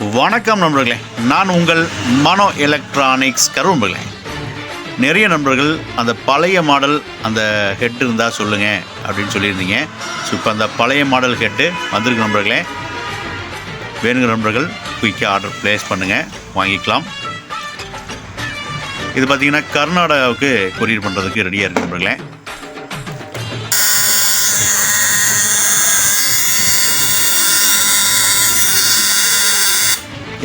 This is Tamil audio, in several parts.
வணக்கம் நண்பர்களே, நான் உங்கள் மனோ எலக்ட்ரானிக்ஸ் கரூர். நிறைய நண்பர்கள் அந்த பழைய மாடல் அந்த ஹெட் இருந்தால் சொல்லுங்கள் அப்படின்னு சொல்லியிருந்தீங்க. ஸோ இப்போ அந்த பழைய மாடல் ஹெட்டு வந்திருக்கு நண்பர்களே. வேணுங்கிற நண்பர்கள் குயிக்காக ஆர்டர் ப்ளேஸ் பண்ணுங்கள், வாங்கிக்கலாம். இது பார்த்திங்கன்னா கர்நாடகாவுக்கு கொரியர் பண்ணுறதுக்கு ரெடியாக இருக்குது நண்பர்களே.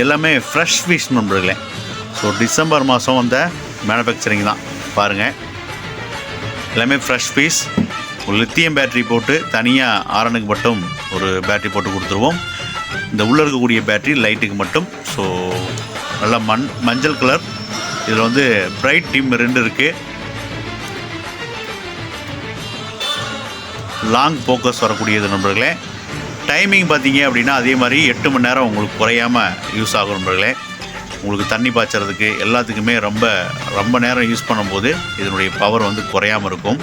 எல்லாமே ஃப்ரெஷ் பீஸ் நண்பர்களே. ஸோ டிசம்பர் மாதம் வந்த மேனுஃபேக்சரிங் தான் பாருங்கள். எல்லாமே ஃப்ரெஷ் பீஸ். ஒரு லித்தியம் பேட்ரி போட்டு தனியாக ஆரனுக்கு மட்டும் ஒரு பேட்ரி போட்டு கொடுத்துருவோம். இந்த உள்ளே இருக்கக்கூடிய பேட்ரி லைட்டுக்கு மட்டும். ஸோ நல்லா மஞ்சள் கலர். இதில் வந்து பிரைட் டிம் 2 இருக்குது. லாங் ஃபோக்கஸ் வரக்கூடியது நண்பர்களே. டைமிங் பார்த்தீங்க அப்படின்னா அதே மாதிரி 8 மணி நேரம் உங்களுக்கு குறையாமல் யூஸ் ஆகும் நண்பர்களே. உங்களுக்கு தண்ணி பாய்ச்சறதுக்கு எல்லாத்துக்குமே ரொம்ப நேரம் யூஸ் பண்ணும்போது இதனுடைய பவர் வந்து குறையாமல் இருக்கும்.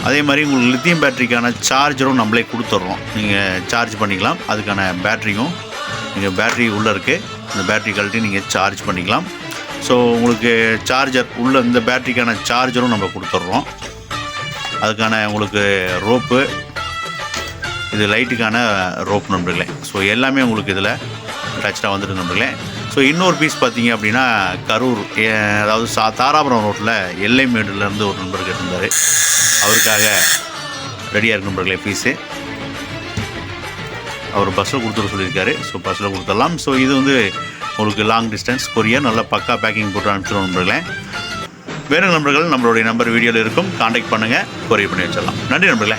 அதே மாதிரி உங்களுக்கு லித்தியம் பேட்டரிக்கான சார்ஜரும் நம்மளே கொடுத்துட்றோம். நீங்கள் சார்ஜ் பண்ணிக்கலாம். அதுக்கான பேட்டரியும் நீங்கள் பேட்டரி உள்ளே இருக்குது. இந்த பேட்டரி கழட்டி நீங்கள் சார்ஜ் பண்ணிக்கலாம். ஸோ உங்களுக்கு சார்ஜர் உள்ள இந்த பேட்டரிக்கான சார்ஜரும் நம்ம கொடுத்துட்றோம். அதுக்கான உங்களுக்கு ரோப்பு, இது லைட்டுக்கான ரோப் நண்பர்களே. ஸோ எல்லாமே உங்களுக்கு இதில் அட்டாச்சாக வந்துட்டு நண்பர்களே. ஸோ இன்னொரு பீஸ் பார்த்தீங்க அப்படின்னா கரூர், அதாவது தாராபுரம் ரோட்டில் எல்லைமேடுலேருந்து ஒரு நண்பர் கேட்டிருந்தார். அவருக்காக ரெடியாக இருக்கு நண்பர்களே பீஸு. அவர் பஸ்ஸில் கொடுத்துட சொல்லியிருக்காரு. ஸோ பஸ்ஸில் கொடுத்துடலாம். ஸோ இது வந்து உங்களுக்கு லாங் டிஸ்டன்ஸ் கொரியர், நல்லா பக்கா பேக்கிங் போட்டு அனுப்பிச்சிடும் நண்பர்களே. வேறு நண்பர்கள் நம்மளுடைய நம்பர் வீடியோவில் இருக்கும், காண்டாக்ட் பண்ணுங்கள், கொரியர் பண்ணி வச்சிடலாம். நன்றி நண்பர்களே.